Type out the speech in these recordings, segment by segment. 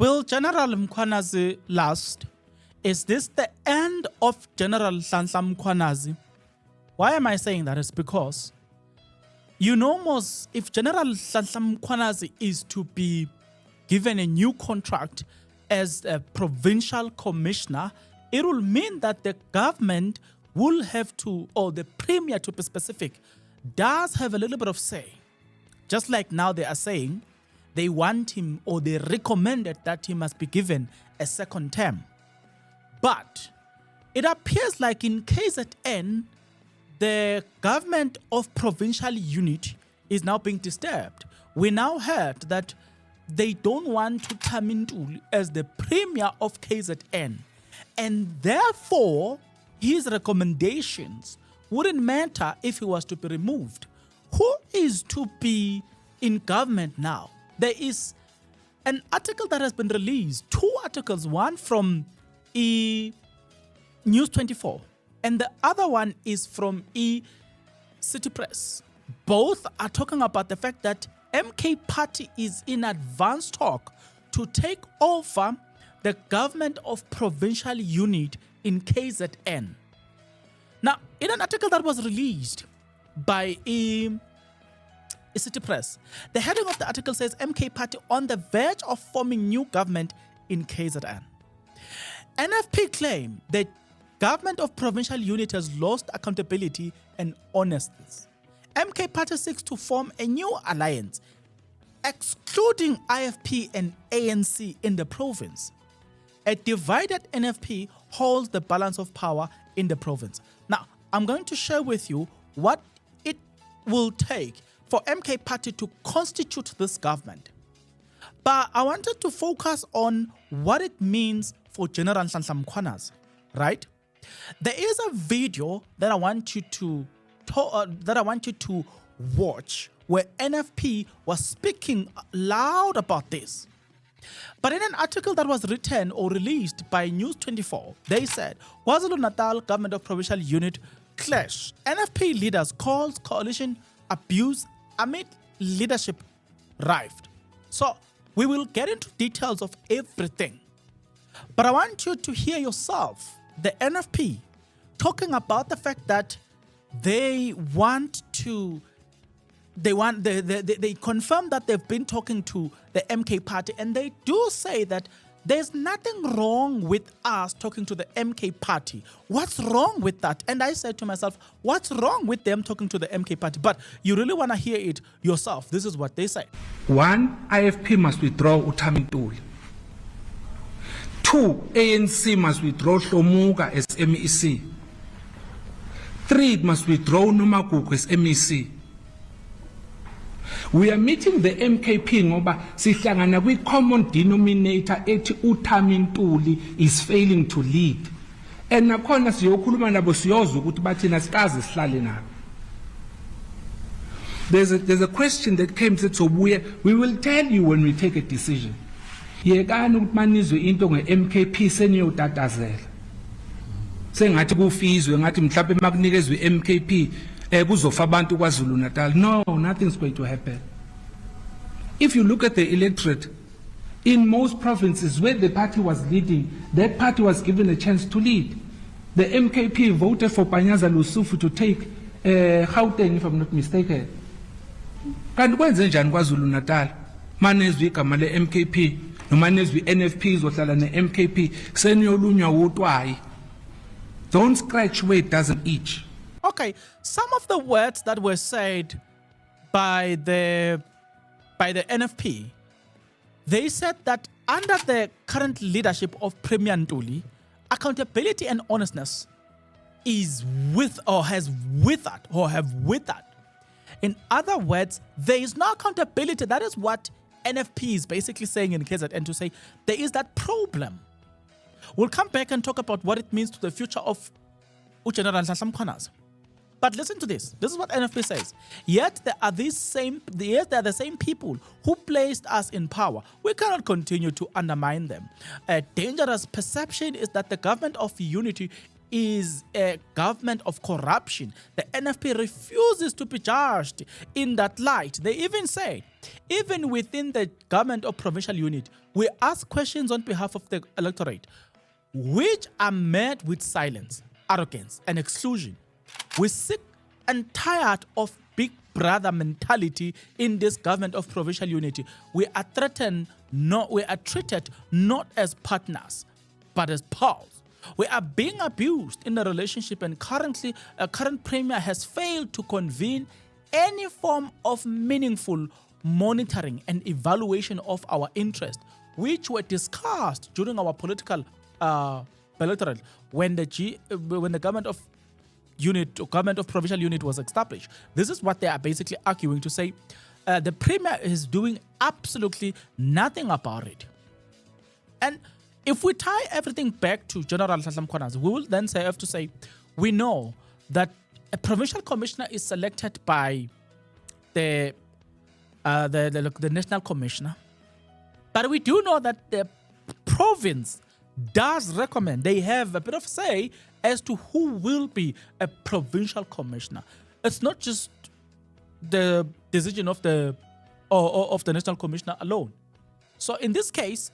Will General Mkhwanazi last? Is this the end of General Nhlanhla Mkhwanazi? Why am I saying that? It's because, you know, most if General Nhlanhla Mkhwanazi is to be given a new contract as a provincial commissioner, it will mean that the government will have to, or the premier to be specific, does have a little bit of say. Just like now they are saying they want him, or they recommended that he must be given a second term. But it appears like in KZN, the government of provincial unit is now being disturbed. We now heard that they don't want to come into as the premier of KZN. And therefore, his recommendations wouldn't matter if he was to be removed. Who is to be in government now? There is an article that has been released, two articles, one from News 24 and the other one is from City Press. Both are talking about the fact that MK Party is in advanced talk to take over the government of provincial unit in KZN. Now, in an article that was released by City Press, the heading of the article says MK Party on the verge of forming new government in KZN. NFP claim that government of provincial unit has lost accountability and honesty. MK Party seeks to form a new alliance, excluding IFP and ANC in the province. A divided NFP holds the balance of power in the province. Now, I'm going to share with you what it will take for MK Party to constitute this government. But I wanted to focus on what it means for General Nhlanhla Mkhwanazi, right? There is a video that I want you to watch where NFP was speaking loud about this. But in an article that was written or released by News 24, they said, KwaZulu-Natal Government of Provincial Unit clash. NFP leaders calls coalition abuse amid leadership rift. So we will get into details of everything. But I want you to hear yourself, the NFP, talking about the fact that they confirm that they've been talking to the MK Party, and they do say that there's nothing wrong with us talking to the MK Party. What's wrong with that? And I said to myself, what's wrong with them talking to the MK Party? But you really want to hear it yourself. This is what they say. 1, IFP must withdraw Uthamintuli. 2, ANC must withdraw Hlomuga as MEC. 3, it must withdraw Nomagugu as MEC. We are meeting the MKP ngoba sihlangana kwi common denominator ethi Uthamintuli is failing to lead. And nakhona siyokhuluma nabo siyozwa ukuthi bathina sikaze sihlale nabo. There's a question that came said Sobuye, we will tell you when we take a decision. Yekani ukuthi manizwe into nge-MKP seniyotatazela. Sengathi kufizwe ngathi mhlawumbe makunikezwe MKP kuzofa abantu KwaZulu-Natal. No, nothing's going to happen. If you look at the electorate, in most provinces where the party was leading, that party was given a chance to lead. The MKP voted for Panyaza Lusufu to take Gauteng, if I'm not mistaken. Kanti kwenze njani KwaZulu-Natal? Manezwe igama le-MKP, nomanezwe NFP zohlala ne-MKP, seniyolunywa wotwayi. Don't scratch where it doesn't itch. Okay, some of the words that were said by the NFP, they said that under the current leadership of Premier Ntuli, accountability and honestness is have withered. In other words, there is no accountability. That is what NFP is basically saying in KZN, to say there is that problem. We'll come back and talk about what it means to the future of General Nhlanhla Mkhwanazi. But listen to this. This is what NFP says. Yet there are the same people who placed us in power. We cannot continue to undermine them. A dangerous perception is that the government of unity is a government of corruption. The NFP refuses to be judged in that light. They even say even within the government of provincial unit, we ask questions on behalf of the electorate, which are met with silence, arrogance, and exclusion. We sick and tired of big brother mentality in this government of provincial unity. We are treated not as partners, but as pals. We are being abused in the relationship, and currently, a current premier has failed to convene any form of meaningful monitoring and evaluation of our interests, which were discussed during our political bilateral when the government of unit or government of provincial unit was established. This is what they are basically arguing to say. The premier is doing absolutely nothing about it. And if we tie everything back to General Mkhwanazi, we will then have to say, we know that a provincial commissioner is selected by the national commissioner, but we do know that the province does recommend, they have a bit of say as to who will be a provincial commissioner. It's not just the decision of the national commissioner alone. So in this case,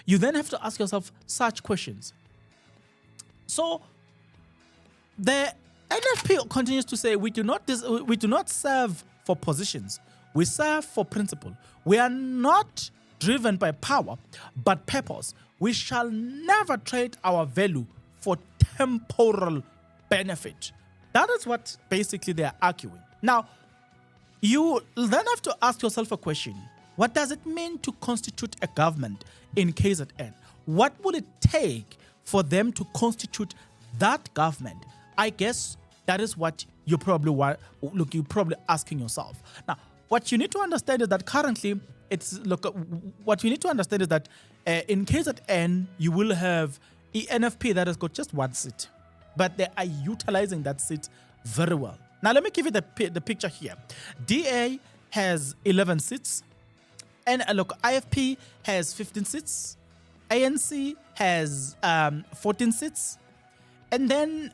you then have to ask yourself such questions. So the NFP continues to say, we do not serve for positions, we serve for principle. We are not driven by power, but purpose. We shall never trade our value for temporal benefit. That is what basically they are arguing. Now, you then have to ask yourself a question. What does it mean to constitute a government in KZN? What will it take for them to constitute that government? I guess that is what you probably you're probably asking yourself. Now, what you need to understand is that currently, what you need to understand is that in KZN, you will have ENFP that has got just one seat, but they are utilizing that seat very well. Now, let me give you the picture here. DA has 11 seats, and IFP has 15 seats, ANC has 14 seats, and then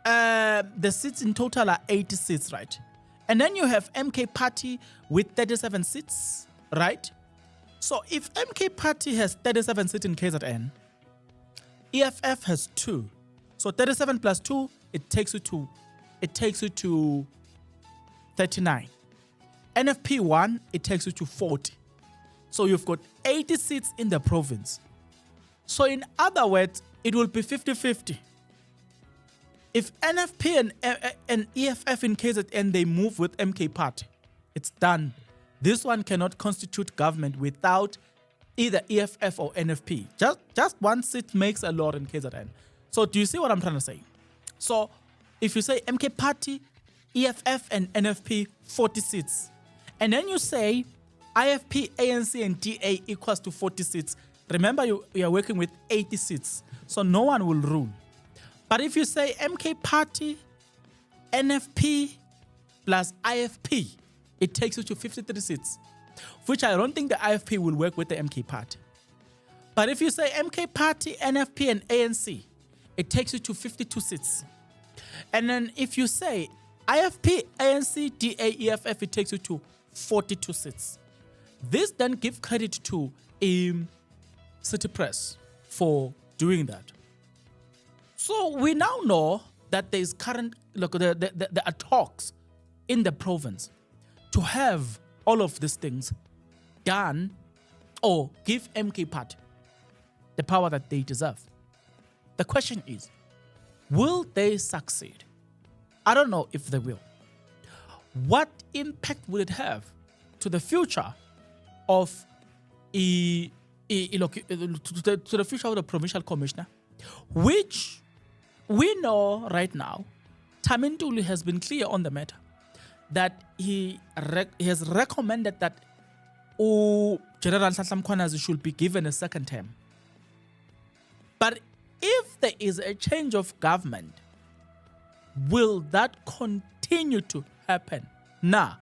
the seats in total are 80 seats, right? And then you have MK Party with 37 seats, right? So if MK Party has 37 seats in KZN, EFF has 2. So 37 plus 2, it takes you to 39. NFP 1, it takes you to 40. So you've got 80 seats in the province. So in other words, it will be 50-50. If NFP and EFF in KZN, they move with MK Party, it's done. This one cannot constitute government without either EFF or NFP. Just one seat makes a lot in KZN. So do you see what I'm trying to say? So if you say MK Party, EFF and NFP, 40 seats, and then you say IFP, ANC and DA equals to 40 seats, remember you are working with 80 seats, so no one will rule. But if you say MK Party, NFP plus IFP, it takes you to 53 seats, which I don't think the IFP will work with the MK Party. But if you say MK Party, NFP and ANC, it takes you to 52 seats. And then if you say IFP, ANC, DA, EFF, it takes you to 42 seats. This then gives credit to City Press for doing that. So we now know that there is there are talks in the province to have all of these things done or give MK Party the power that they deserve. The question is, will they succeed? I don't know if they will. What impact will it have to the future of to the future of the provincial commissioner, which we know right now, Tamintuli has been clear on the matter that he has recommended that General Mkhwanazi should be given a second term. But if there is a change of government, will that continue to happen? Nah,